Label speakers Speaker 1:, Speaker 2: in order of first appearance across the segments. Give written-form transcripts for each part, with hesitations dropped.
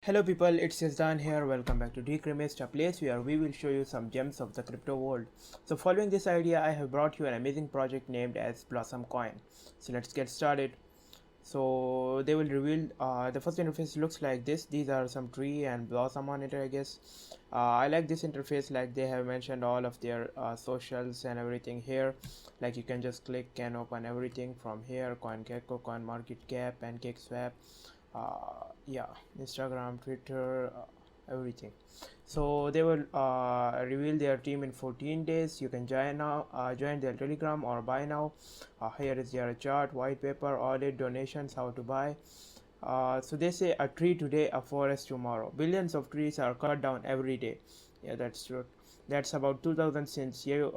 Speaker 1: Hello people, it's Yazdan here. Welcome back to Decremist, a place where we will show you some gems of the crypto world. So following this idea, I have brought you an amazing project named as Blossom Coin. So let's get started. So they will reveal the first interface looks like this. These are some tree and blossom on it, I guess. I like this interface, like they have mentioned all of their socials and everything here. Like you can just click and open everything from here: CoinGecko, CoinMarketCap, PancakeSwap, yeah, Instagram, Twitter, everything. So they will reveal their team in 14 days. You can join now, join their Telegram or buy now. Here is their chart, white paper, audit, donations, how to buy. So they say a tree today, a forest tomorrow. Billions of trees are cut down every day. Yeah, that's true. That's about 2000 since you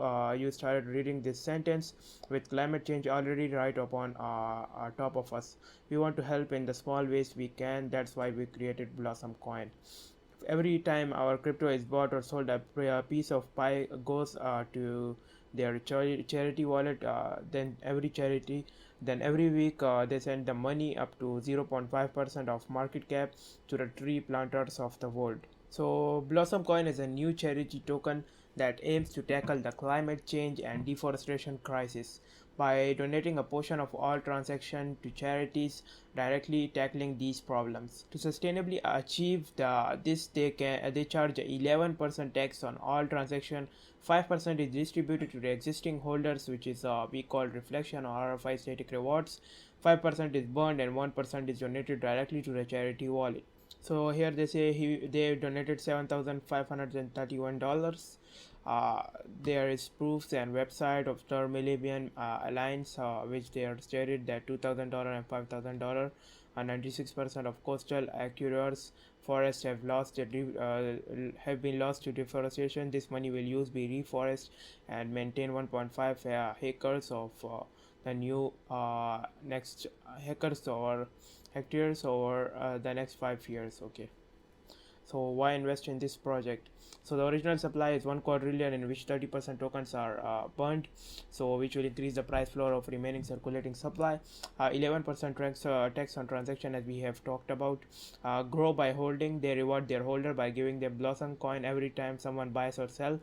Speaker 1: started reading this sentence. With climate change already right upon top of us, we want to help in the small ways we can. That's why we created Blossom Coin. Every time our crypto is bought or sold, a piece of pie goes to their charity wallet. Then every week they send the money up to 0.5% of market cap to the tree planters of the world. So Blossom Coin is a new charity token that aims to tackle the climate change and deforestation crisis by donating a portion of all transactions to charities directly tackling these problems. To sustainably achieve this, they charge 11% tax on all transactions. 5% is distributed to the existing holders, which is we call reflection or RFI static rewards. 5% is burned and 1% is donated directly to the charity wallet. So here they say they donated $7,531. There is proofs and website of the Millennium Alliance, which they are stated that $2,000 and $5,000, and 96% of coastal aquifers forests have been lost to deforestation. This money will use be reforest and maintain 1.5 acres of the new next acres or hectares over the next 5 years. Okay, so why invest in this project? So the original supply is 1 quadrillion, in which 30% tokens are burned, so which will increase the price floor of remaining circulating supply. 11% tax on transaction, as we have talked about. Grow by holding, they reward their holder by giving them Blossom Coin every time someone buys or sell.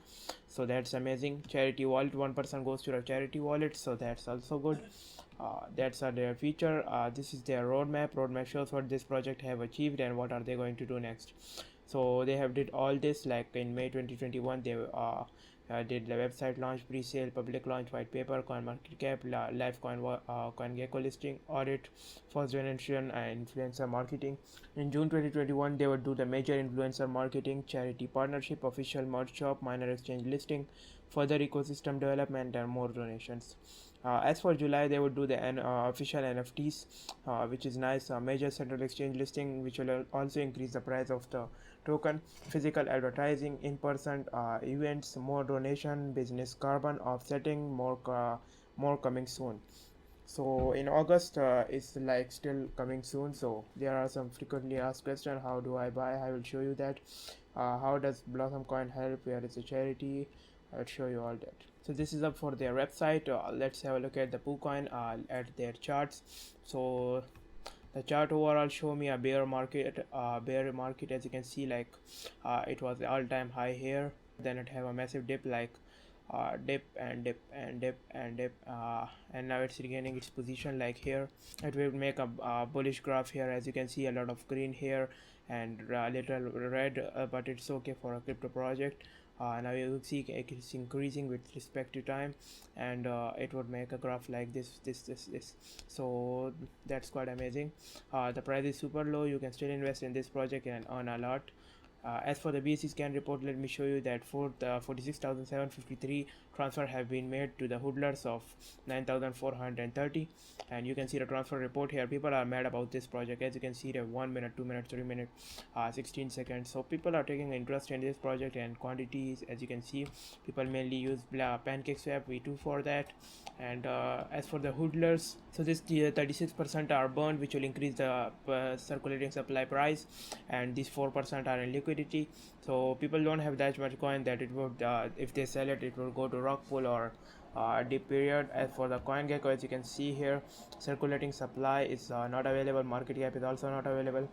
Speaker 1: So that's amazing. Charity wallet, 1% goes to a charity wallet, so that's also good. That's their feature. This is their roadmap. Roadmap shows what this project have achieved and what are they going to do next. So they have did all this, like in May 2021 they did the website launch, pre-sale, public launch, white paper, coin market cap, live coin gecko listing, audit, first generation, and influencer marketing. In June 2021 they would do the major influencer marketing, charity partnership, official merch shop, minor exchange listing, further ecosystem development, and more donations. As for July, they would do the official NFTs, which is nice. Major central exchange listing, which will also increase the price of the token. Physical advertising, in-person events, more donation, business carbon offsetting, more coming soon. So in August, it's like still coming soon. So there are some frequently asked questions: how do I buy? I will show you that. How does Blossom Coin help? Where is the charity? I'll show you all that. So this is up for their website. Let's have a look at the PooCoin, at their charts. So the chart overall show me a bear market, as you can see. Like it was all-time high here, then it have a massive dip, like dip and dip and dip and dip, and now it's regaining its position. Like here it will make a bullish graph here, as you can see, a lot of green here and little red, but it's okay for a crypto project. Now you see it's increasing with respect to time, and it would make a graph like this. So that's quite amazing. The price is super low. You can still invest in this project and earn a lot. As for the BSC scan report, let me show you that for the 46,753 transfer have been made to the hoodlers of 9,430, and you can see the transfer report here. People are mad about this project, as you can see, the 1 minute, 2 minutes, 3 minutes, 16 seconds. So people are taking interest in this project, and quantities, as you can see, people mainly use PancakeSwap v2 for that. And as for the hoodlers, so this 36% are burned, which will increase the circulating supply price, and these 4% are in liquidity. So people don't have that much coin that it would, if they sell it, it will go to rock pool or dip period. As for the CoinGecko, as you can see here, circulating supply is not available, market cap is also not available.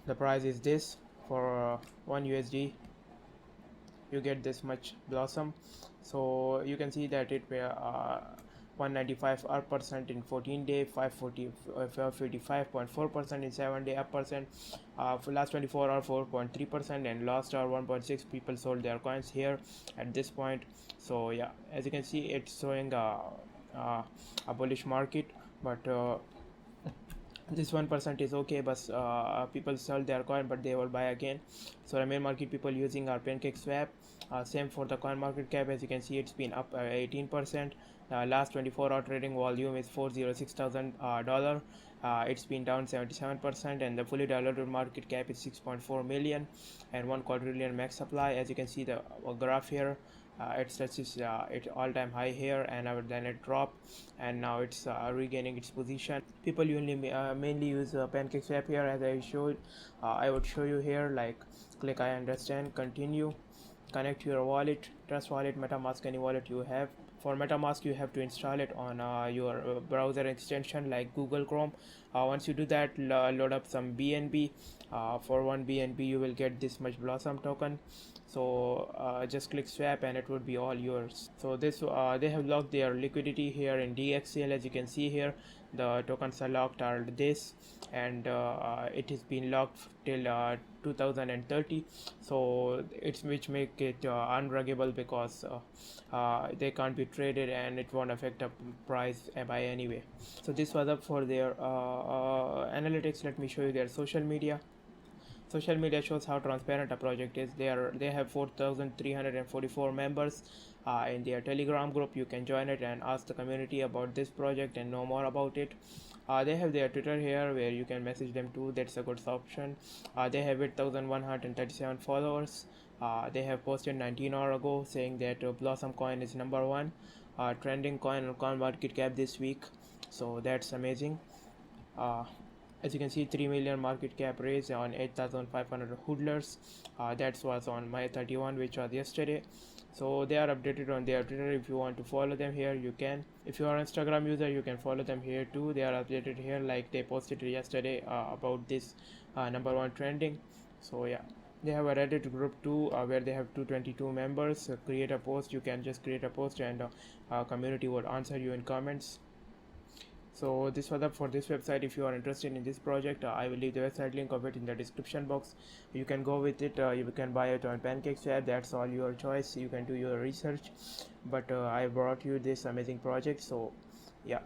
Speaker 1: The price is this. for 1 USD you get this much blossom. So you can see that it 195% in 14 day, 55.4% in 7 day up percent, for last 24 hour 4.3%, and last hour 1.6 people sold their coins here at this point. So yeah, as you can see it's showing a bullish market, but this 1% is okay, but people sell their coin but they will buy again. So the main market people using our pancake swap. Same for the coin market cap, as you can see it's been up 18%. Last 24-hour trading volume is $406,000. It's been down 77%, and the fully diluted market cap is 6.4 million and 1 quadrillion max supply. As you can see the graph here, it touches its all-time high here, and then it dropped, and now it's regaining its position. People mainly use PancakeSwap here, as I showed. I would show you here, like click I understand, continue, connect your wallet, Trust Wallet, MetaMask, any wallet you have. For MetaMask you have to install it on your browser extension like Google Chrome. Once you do that, load up some BNB. For 1 BNB you will get this much blossom token. So just click swap and it would be all yours. So this they have locked their liquidity here in DXL. As you can see here, the tokens are locked are this, and it has been locked till 2030. So it's which make it unruggable, because they can't be traded and it won't affect the price by anyway. So this was up for their analytics. Let me show you their social media. Social media shows how transparent a project is. They have 4,344 members in their Telegram group. You can join it and ask the community about this project and know more about it. They have their Twitter here where you can message them too. That's a good option. They have 8,137 followers. They have posted 19 hours ago saying that Blossom coin is number one trending coin on CoinMarketCap this week. So that's amazing. Uh, as you can see, 3 million market cap raised on 8,500 hodlers. That was on May 31, which was yesterday. So they are updated on their Twitter. If you want to follow them here, you can. If you are an Instagram user, you can follow them here too. They are updated here, like they posted yesterday about this number one trending. So yeah, they have a Reddit group too, where they have 222 members. Create a post. You can just create a post, and community will answer you in comments. So this was up for this website. If you are interested in this project, I will leave the website link of it in the description box. You can go with it. You can buy it on PancakeSwap. That's all your choice. You can do your research, but I brought you this amazing project. So yeah,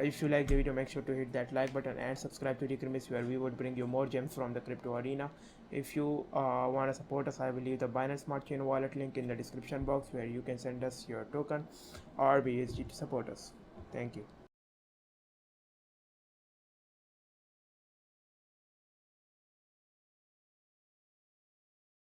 Speaker 1: if you like the video, make sure to hit that like button and subscribe to Decrymis, where we would bring you more gems from the crypto arena. If you want to support us, I will leave the Binance Smart Chain wallet link in the description box, where you can send us your token or BSG to support us. Thank you.